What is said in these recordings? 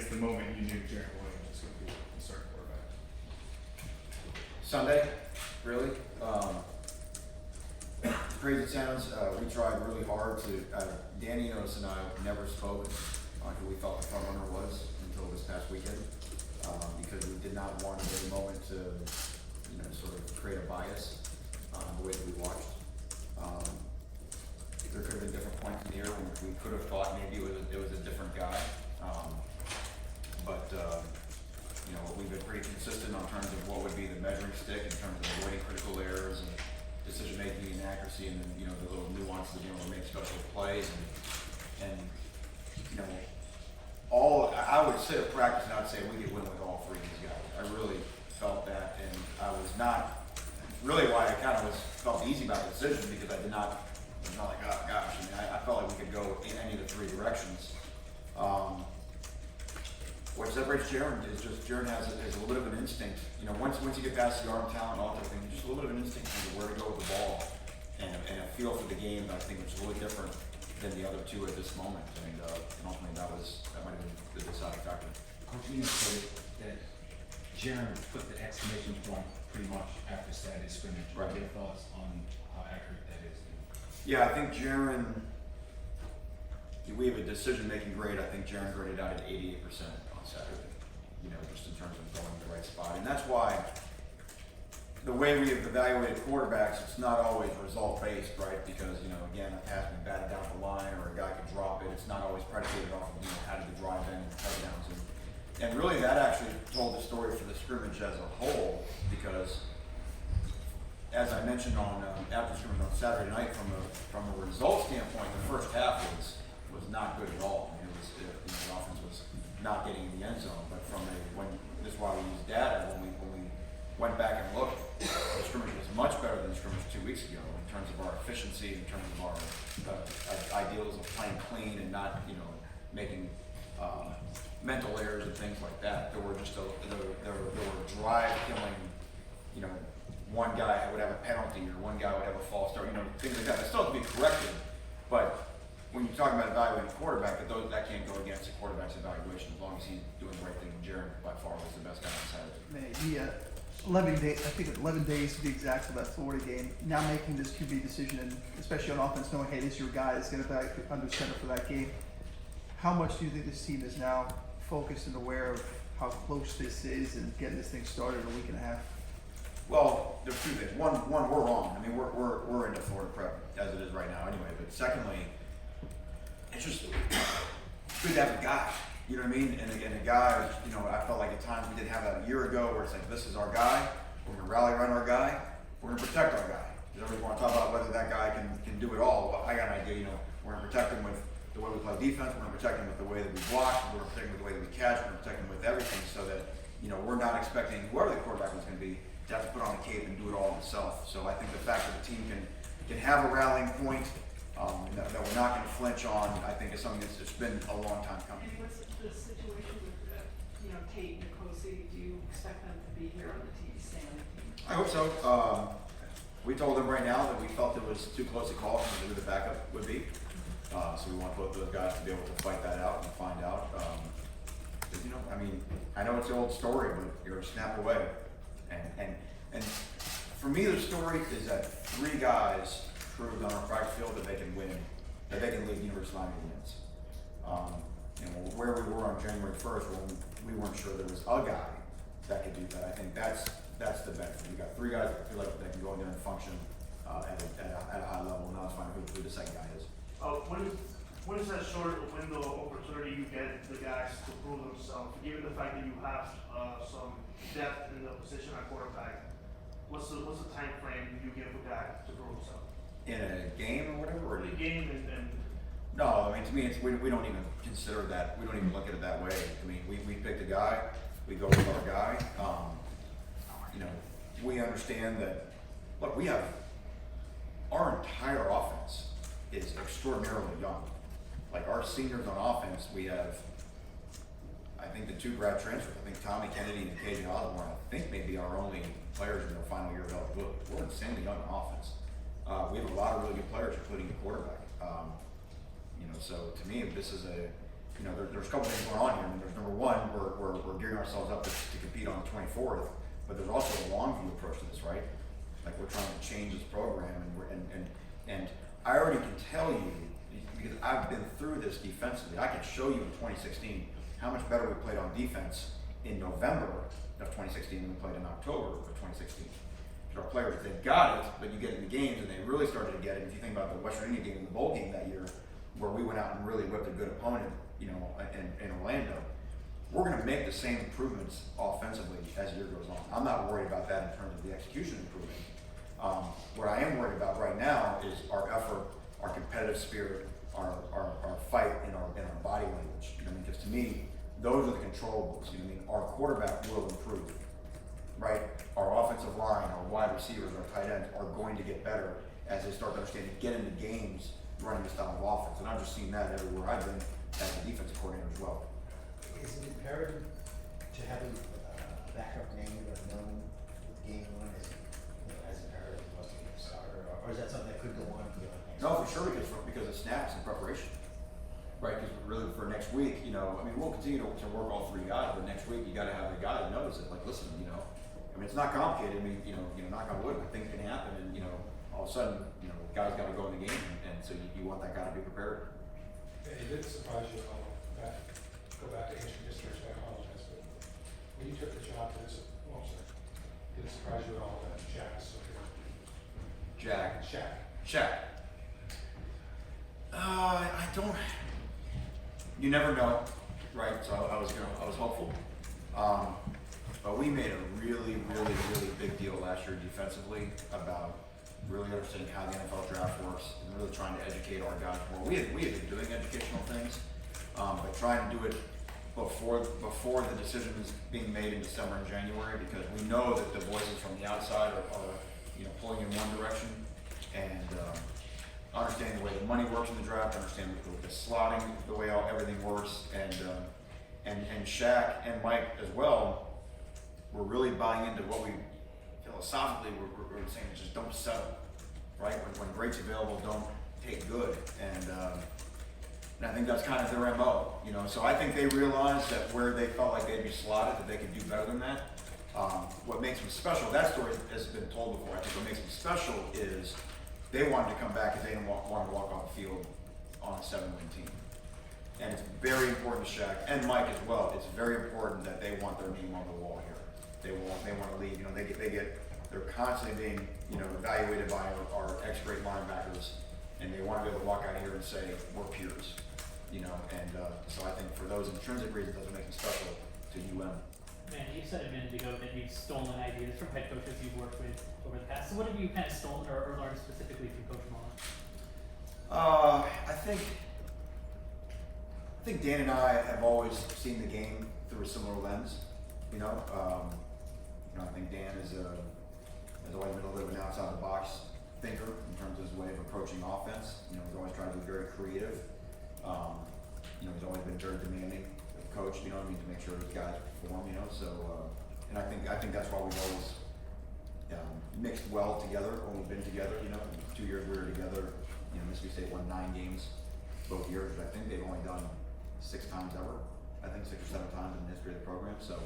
guess the moment you knew Jarren Williams was going to be the starting quarterback? Sunday, really. Crazy it sounds, we tried really hard to, Danny Otis and I never spoke on who we thought the front runner was until this past weekend, because we did not want at any moment to, sort of create a bias on the way that we watched. There could have been different points in the year when we could have thought maybe it was a different guy, but we've been pretty consistent on terms of what would be the measuring stick in terms of avoiding critical errors and decision making and accuracy, and then the little nuances of being able to make special plays and all. I would say at practice, and I would say we could win with all three of these guys. I really felt that, and I was not really why I kind of felt easy about the decision, because I was not like, oh gosh. I felt like we could go in any of the three directions. What separates Jarren is just Jarren has a little bit of an instinct. Once you get past the arm talent and all that thing, just a little bit of an instinct as to where to go with the ball and a feel for the game that I think was really different than the other two at this moment. And ultimately that might have been the deciding factor. Coach, you said that Jarren put the exclamation point pretty much after Saturday's scrimmage. Right. What are your thoughts on how accurate that is? Yeah, I think Jarren, we have a decision-making grade. I think Jarren graded out at 88% on Saturday, just in terms of going to the right spot. And that's why the way we have evaluated quarterbacks, it's not always result-based, right? Because, again, a pass been batted down the line or a guy could drop it. It's not always predicated off of, how did the drive end and touchdowns. And really that actually told the story for the scrimmage as a whole, because as I mentioned after scrimmage on Saturday night, from a result standpoint, the first half was not good at all. I mean, the offense was not getting in the end zone. But this is why we use data. When we went back and looked, the scrimmage was much better than the scrimmage 2 weeks ago in terms of our efficiency, in terms of our ideals of playing clean and not making mental errors and things like that. There were drive killing, one guy would have a penalty or one guy would have a false start, things like that. That still have to be corrected, but when you're talking about evaluating a quarterback, that can't go against the quarterback's evaluation as long as he's doing the right thing. Jarren by far was the best guy on Saturday. Man, 11 days, I think 11 days to be exact for that Florida game. Now making this QB decision, and especially on offense, knowing, hey, this is your guy that's going to be under center for that game. How much do you think this team is now focused and aware of how close this is and getting this thing started in a week and a half? Well, there's two things. One, we're wrong. I mean, we're into Florida prep as it is right now anyway. But secondly, it's just good to have a guy. You know what I mean? And again, a guy, I felt like at times we did have that a year ago where it's like, this is our guy. We're going to rally around our guy. We're going to protect our guy. Because everybody want to talk about whether that guy can do it all. Well, I got an idea. We're going to protect him with the way we play defense. We're going to protect him with the way that we block. We're going to protect him with the way that we catch. We're going to protect him with everything so that, we're not expecting whoever the quarterback was going to be to have to put on the cape and do it all himself. So I think the fact that the team can have a rallying point that we're not going to flinch on, I think is something that's been a long time coming. And what's the situation with, Tate and Nkosi? Do you expect them to be here on the team, stay on the team? I hope so. We told them right now that we felt it was too close a call for who the backup would be. So we want both those guys to be able to fight that out and find out. I know it's the old story, but you're a snap away. And for me, the story is that three guys proved on our practice field that they can win, that they can lead University of Miami wins. Where we were on January 1st, when we weren't sure there was a guy that could do that. I think that's the benefit. We got three guys that feel like they can go in there and function at a high level. Now it's finding who the second guy is. When is that short window of opportunity you get the guys to prove themselves? Given the fact that you have some depth in the position at quarterback, what's the time frame you give a guy to prove himself? In a game or whatever? In a game and No, to me, we don't even consider that. We don't even look at it that way. We picked a guy. We go with our guy. We understand that. Look, we have our entire offense is extraordinarily young. Like our seniors on offense, we have, I think, the two grad transfers. I think Tommy Kennedy and KJ Osborne, I think, maybe our only players in their final year of eligibility. We're insanely young on offense. We have a lot of really good players, including the quarterback. So to me, this is you know, there's a couple things going on here. I mean, there's number one, we're gearing ourselves up to compete on the 24th, but there's also a long view approach to this, right? Like we're trying to change this program, and I already can tell you, because I've been through this defensively, I can show you in 2016 how much better we played on defense in November of 2016 than we played in October of 2016. Because our players, they got it, but you get in the games and they really started to get it. If you think about the Western Indian game and the bowl game that year, where we went out and really whipped a good opponent, you know, in Orlando, we're going to make the same improvements offensively as the year goes on. I'm not worried about that in terms of the execution improvement. What I am worried about right now is our effort, our competitive spirit, our fight, and our body language. You know, because to me, those are the controllables. You know, I mean, our quarterback will improve, right? Our offensive line, our wide receivers, our tight ends are going to get better as they start to understand to get into games running this style of offense. And I've just seen that everywhere I've been as a defensive coordinator as well. Is it imperative to have a backup name or known with game one as imperative as opposed to a starter, or is that something that could go on beyond next? No, for sure, because of snaps and preparation, right? Because really for next week, you know, I mean, we'll continue to work all three guys, but next week you got to have the guy that knows it. Like, listen, you know, I mean, it's not complicated. I mean, you know, knock on wood, things can happen, and you know, all of a sudden, you know, guys got to go in the game, and so you want that guy to be prepared. It did surprise you at all, go back to ancient history, so I apologize, but when you took the job, did it surprise you at all that Jack is so good? Shaq. I don't. You never know, right? So I was hopeful. But we made a really big deal last year defensively about really understanding how the NFL draft works and really trying to educate our guys more. We had been doing educational things, but trying to do it before the decision is being made in December and January, because we know that the voices from the outside are you know, pulling in one direction, and understanding the way the money works in the draft, understanding the slotting, the way everything works, and Shaq and Mike as well. We're really buying into what we philosophically we're saying, just don't settle, right? When great's available, don't take good, and I think that's kind of their MO, you know. So I think they realized that where they felt like they'd be slotted, that they could do better than that. What makes them special, that story has been told before. I think what makes them special is they wanted to come back because they didn't want to walk off the field on a 7-win team. And it's very important to Shaq and Mike as well. It's very important that they want their name on the wall here. They want to leave. You know, they're constantly being, you know, evaluated by our ex-great linebackers, and they want to be able to walk out here and say we're peers. You know, and so I think for those intrinsic reasons, that's what makes them special to UM. Manny, you said a minute ago that you've stolen ideas from head coaches you've worked with over the past. So what have you kind of stolen or learned specifically from Coach Mullen? I think Dan and I have always seen the game through a similar lens. You know, I think Dan has always been a little bit of an outside the box thinker in terms of his way of approaching offense. You know, he's always trying to be very creative. You know, he's always been very demanding of coach, you know, to make sure his guys perform, you know, so, and I think that's why we've always mixed well together when we've been together, you know. 2 years we were together, you know, Mississippi State won 9 games both years, but I think they've only done 6 times ever, I think 6 or 7 times in the history of the program, so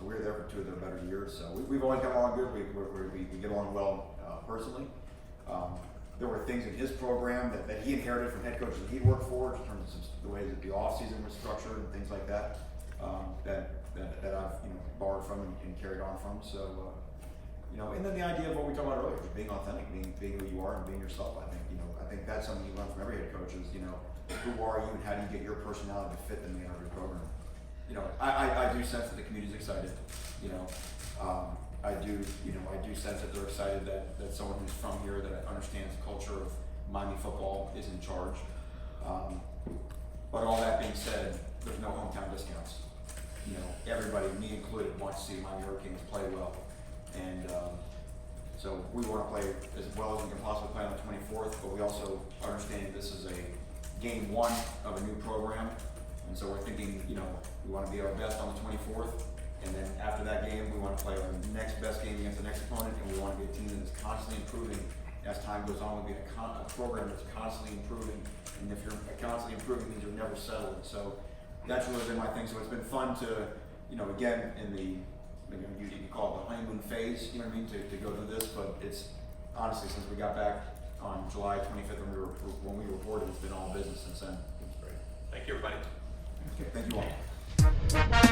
we were there for 2 of their better years, so we've always got along good, we get along well personally. There were things in his program that he inherited from head coaches that he worked for, in terms of the way that the off-season was structured and things like that, that I've, you know, borrowed from and carried on from. So, you know, and then the idea of what we talked about earlier, being authentic, being who you are and being yourself. I think that's something you learn from every head coach is, you know, who are you and how do you get your personality to fit the manner of your program. You know, I do sense that the community's excited, you know. I do sense that they're excited that someone who's from here that understands the culture of Miami football is in charge. But all that being said, there's no hometown discounts. You know, everybody, me included, wants to see Miami Hurricanes play well. And so we want to play as well as we can possibly play on the 24th, but we also understand this is a game 1 of a new program. And so we're thinking, you know, we want to be our best on the 24th. And then after that game, we want to play our next best game against the next opponent, and we want to be a team that is constantly improving as time goes on. We'll be a program that's constantly improving, and if you're constantly improving, it means you're never settled. So that's really been my thing. So it's been fun to, you know, again, in the, maybe you can call it the honeymoon phase, you know what I mean, to go do this, but it's honestly, since we got back on July 25th when we reported, it's been all business since then. Great. Thank you, everybody. Okay, thank you all.